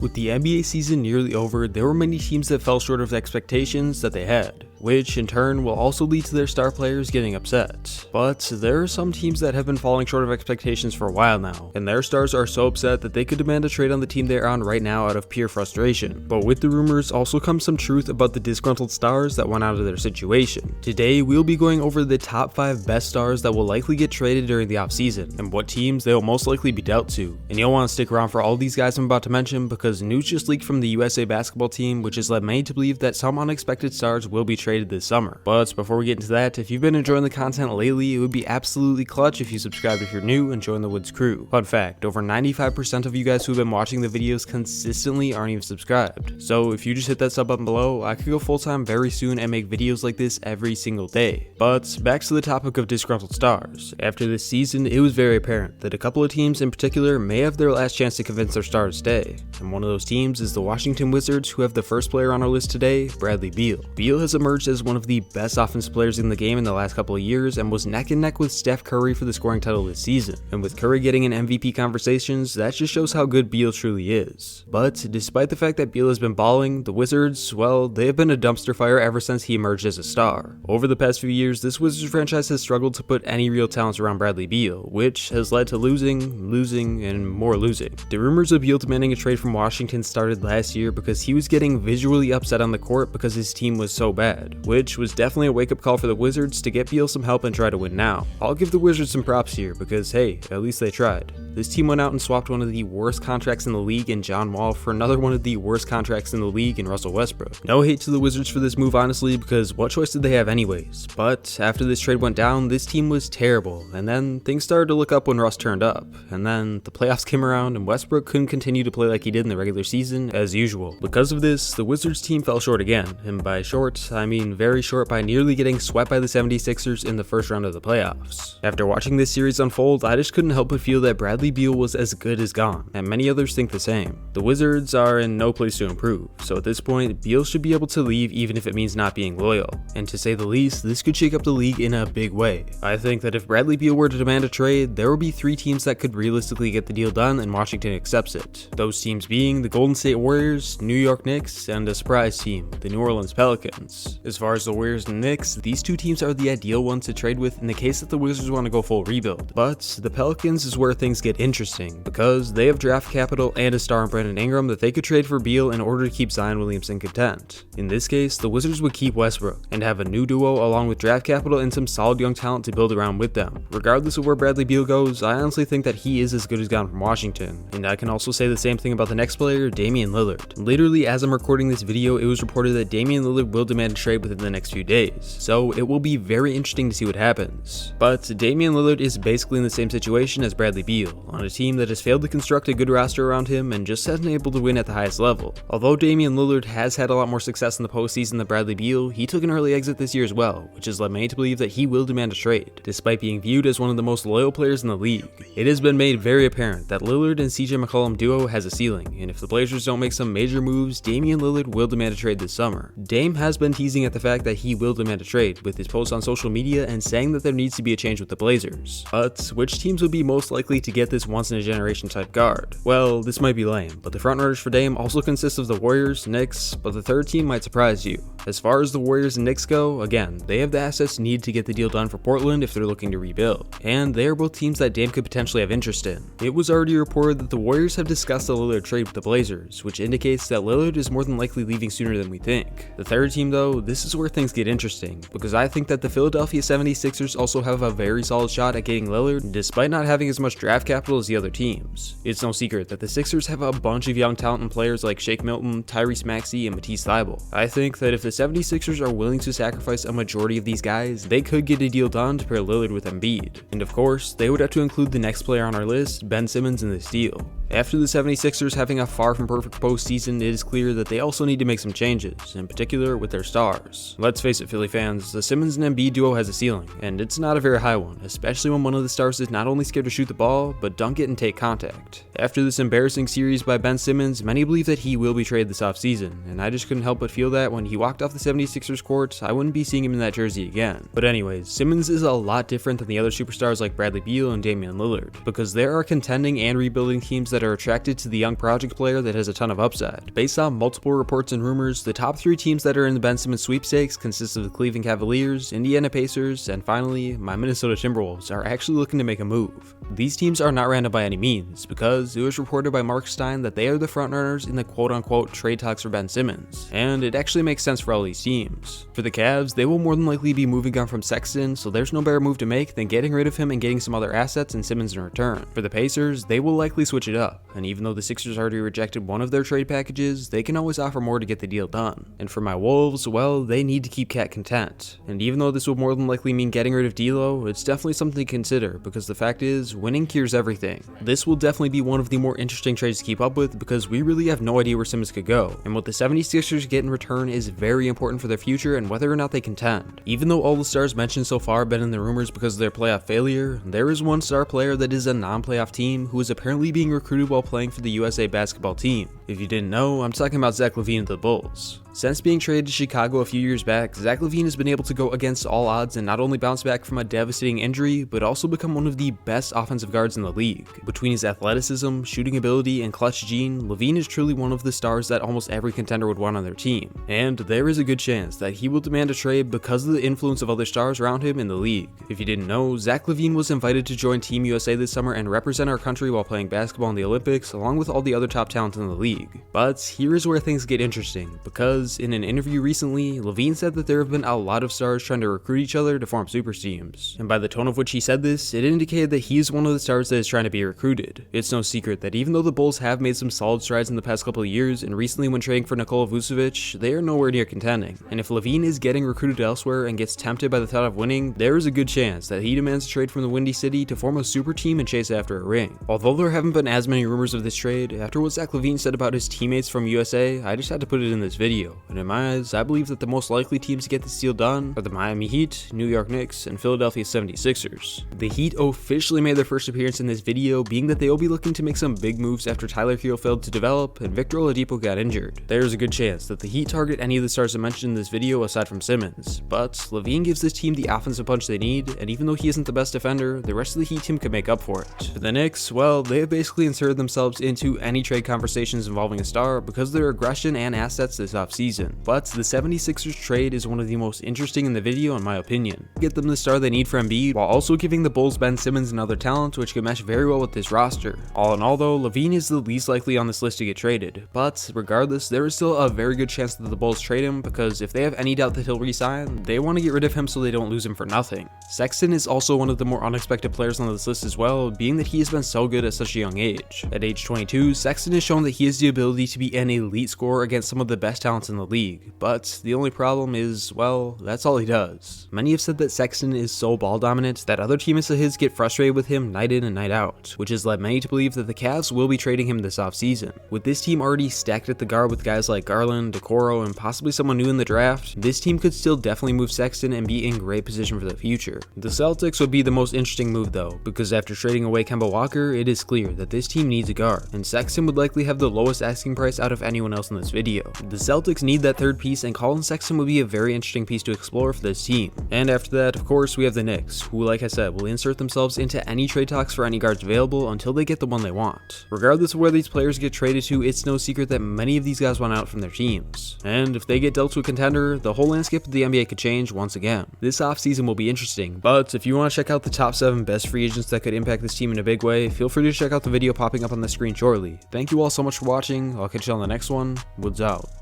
With the NBA season nearly over, there were many teams that fell short of the expectations that they had, which in turn will also lead to their star players getting upset. But there are some teams that have been falling short of expectations for a while now, and their stars are so upset that they could demand a trade on the team they're on right now out of pure frustration. But with the rumors also comes some truth about the disgruntled stars that went out of their situation. Today, we'll be going over the top 5 best stars that will likely get traded during the offseason, and what teams they will most likely be dealt to. And you'll want to stick around for all these guys I'm about to mention, because news just leaked from the USA basketball team, which has led many to believe that some unexpected stars will be traded this summer. But before we get into that, if you've been enjoying the content lately, it would be absolutely clutch if you subscribed if you're new and join the Woods crew. Fun fact, over 95% of you guys who have been watching the videos consistently aren't even subscribed. So if you just hit that sub button below, I could go full time very soon and make videos like this every single day. But back to the topic of disgruntled stars. After this season, it was very apparent that a couple of teams in particular may have their last chance to convince their star to stay. And one of those teams is the Washington Wizards, who have the first player on our list today, Bradley Beal. Beal has emerged as one of the best offensive players in the game in the last couple of years and was neck and neck with Steph Curry for the scoring title this season. And with Curry getting in MVP conversations, that just shows how good Beal truly is. But despite the fact that Beal has been balling, the Wizards, well, they have been a dumpster fire ever since he emerged as a star. Over the past few years, this Wizards franchise has struggled to put any real talents around Bradley Beal, which has led to losing, and more losing. The rumors of Beal demanding a trade from Washington started last year because he was getting visually upset on the court because his team was so bad, which was definitely a wake-up call for the Wizards to get Beal some help and try to win now. I'll give the Wizards some props here because hey, at least they tried. This team went out and swapped one of the worst contracts in the league in John Wall for another one of the worst contracts in the league in Russell Westbrook. No hate to the Wizards for this move honestly, because what choice did they have anyways? But after this trade went down, this team was terrible, and then things started to look up when Russ turned up, and then the playoffs came around and Westbrook couldn't continue to play like he did in the regular season as usual. Because of this, the Wizards team fell short again, and by short, I mean very short by nearly getting swept by the 76ers in the first round of the playoffs. After watching this series unfold, I just couldn't help but feel that Bradley Beal was as good as gone, and many others think the same. The Wizards are in no place to improve, so at this point, Beal should be able to leave even if it means not being loyal. And to say the least, this could shake up the league in a big way. I think that if Bradley Beal were to demand a trade, there would be 3 teams that could realistically get the deal done and Washington accepts it. Those teams being the Golden State Warriors, New York Knicks, and a surprise team, the New Orleans Pelicans. As far as the Warriors and Knicks, these 2 teams are the ideal ones to trade with in the case that the Wizards want to go full rebuild. But the Pelicans is where things get interesting, because they have draft capital and a star in Brandon Ingram that they could trade for Beal in order to keep Zion Williamson content. In this case, the Wizards would keep Westbrook and have a new duo along with draft capital and some solid young talent to build around with them. Regardless of where Bradley Beal goes, I honestly think that he is as good as gone from Washington. And I can also say the same thing about the next player, Damian Lillard. Literally, as I'm recording this video, it was reported that Damian Lillard will demand a trade within the next few days, so it will be very interesting to see what happens. But Damian Lillard is basically in the same situation as Bradley Beal, on a team that has failed to construct a good roster around him and just hasn't been able to win at the highest level. Although Damian Lillard has had a lot more success in the postseason than Bradley Beal, he took an early exit this year as well, which has led many to believe that he will demand a trade, despite being viewed as one of the most loyal players in the league. It has been made very apparent that Lillard and CJ McCollum duo has a ceiling, and if the Blazers don't make some major moves, Damian Lillard will demand a trade this summer. Dame has been teasing at the fact that he will demand a trade with his posts on social media and saying that there needs to be a change with the Blazers. But which teams would be most likely to get this once-in-a-generation type guard? Well, this might be lame, but the frontrunners for Dame also consist of the Warriors, Knicks, but the third team might surprise you. As far as the Warriors and Knicks go, again, they have the assets needed to get the deal done for Portland if they're looking to rebuild, and they are both teams that Dame could potentially have interest in. It was already reported that the Warriors have discussed a Lillard trade with the Blazers, which indicates that Lillard is more than likely leaving sooner than we think. The third team though, this is where things get interesting, because I think that the Philadelphia 76ers also have a very solid shot at getting Lillard, despite not having as much draft capital as the other teams. It's no secret that the Sixers have a bunch of young talent and players like Shake Milton, Tyrese Maxey, and Matisse Thybulle. I think that if the 76ers are willing to sacrifice a majority of these guys, they could get a deal done to pair Lillard with Embiid. And of course, they would have to include the next player on our list, Ben Simmons, in this deal. After the 76ers having a far from perfect postseason, it is clear that they also need to make some changes, in particular with their stars. Let's face it, Philly fans, the Simmons and Embiid duo has a ceiling, and it's not a very high one, especially when one of the stars is not only scared to shoot the ball, but but dunk it and take contact. After this embarrassing series by Ben Simmons, many believe that he will be traded this offseason, and I just couldn't help but feel that when he walked off the 76ers court, I wouldn't be seeing him in that jersey again. But anyways, Simmons is a lot different than the other superstars like Bradley Beal and Damian Lillard, because there are contending and rebuilding teams that are attracted to the young project player that has a ton of upside. Based on multiple reports and rumors, the top 3 teams that are in the Ben Simmons sweepstakes consist of the Cleveland Cavaliers, Indiana Pacers, and finally, my Minnesota Timberwolves are actually looking to make a move. These teams are not random by any means, because it was reported by Mark Stein that they are the frontrunners in the quote-unquote trade talks for Ben Simmons, and it actually makes sense for all these teams. For the Cavs, they will more than likely be moving on from Sexton, so there's no better move to make than getting rid of him and getting some other assets and Simmons in return. For the Pacers, they will likely switch it up, and even though the Sixers already rejected one of their trade packages, they can always offer more to get the deal done. And for my Wolves, well, they need to keep Cat content. And even though this will more than likely mean getting rid of D'Lo, it's definitely something to consider, because the fact is, winning cures everything. This will definitely be one of the more interesting trades to keep up with, because we really have no idea where Simmons could go, and what the 76ers get in return is very important for their future and whether or not they contend. Even though all the stars mentioned so far have been in the rumors because of their playoff failure, there is one star player that is a non-playoff team who is apparently being recruited while playing for the USA basketball team. If you didn't know, I'm talking about Zach Lavine of the Bulls. Since being traded to Chicago a few years back, Zach Lavine has been able to go against all odds and not only bounce back from a devastating injury, but also become one of the best offensive guards in the league. Between his athleticism, shooting ability, and clutch gene, Lavine is truly one of the stars that almost every contender would want on their team. And there is a good chance that he will demand a trade because of the influence of other stars around him in the league. If you didn't know, Zach Lavine was invited to join Team USA this summer and represent our country while playing basketball in the Olympics, along with all the other top talent in the league. But here is where things get interesting, because in an interview recently, Lavine said that there have been a lot of stars trying to recruit each other to form super teams. And by the tone of which he said this, it indicated that he is one of the stars that is trying to be recruited. It's no secret that even though the Bulls have made some solid strides in the past couple of years, and recently when trading for Nikola Vucevic, they are nowhere near contending. And if Lavine is getting recruited elsewhere and gets tempted by the thought of winning, there is a good chance that he demands a trade from the Windy City to form a super team and chase after a ring. Although there haven't been as many rumors of this trade, after what Zach Lavine said about his teammates from USA, I just had to put it in this video. And in my eyes, I believe that the most likely teams to get this deal done are the Miami Heat, New York Knicks, and Philadelphia 76ers. The Heat officially made their first appearance in this video, being that they will be looking to make some big moves after Tyler Hero failed to develop and Victor Oladipo got injured. There is a good chance that the Heat target any of the stars I mentioned in this video aside from Simmons, but Lavine gives this team the offensive punch they need, and even though he isn't the best defender, the rest of the Heat team could make up for it. For the Knicks, well, they have basically inserted themselves into any trade conversations involving a star because of their aggression and assets this offseason. But the 76ers trade is one of the most interesting in the video in my opinion. Get them the star they need for Embiid, while also giving the Bulls Ben Simmons and other talent which could mesh very well with this roster. All in all though, Lavine is the least likely on this list to get traded, but regardless, there is still a very good chance that the Bulls trade him, because if they have any doubt that he'll resign, they want to get rid of him so they don't lose him for nothing. Sexton is also one of the more unexpected players on this list as well, being that he has been so good at such a young age. At age 22, Sexton has shown that he has the ability to be an elite scorer against some of the best talents in the league, but the only problem is, well, that's all he does. Many have said that Sexton is so ball dominant that other teammates of his get frustrated with him night in and night out, which has led many to believe that the Cavs will be trading him this offseason. With this team already stacked at the guard with guys like Garland, Okoro, and possibly someone new in the draft, this team could still definitely move Sexton and be in great position for the future. The Celtics would be the most interesting move though, because after trading away Kemba Walker, it is clear that this team needs a guard, and Sexton would likely have the lowest asking price out of anyone else in this video. The Celtics need that third piece, and Collin Sexton would be a very interesting piece to explore for this team. And after that, of course, we have the Knicks, who, like I said, will insert themselves into any trade talks for any guards available until they get the one they want. Regardless of where these players get traded to, it's no secret that many of these guys want out from their teams. And if they get dealt to a contender, the whole landscape of the NBA could change once again. This offseason will be interesting, but if you want to check out the top 7 best free agents that could impact this team in a big way, feel free to check out the video popping up on the screen shortly. Thank you all so much for watching. I'll catch you on the next one. Woods out.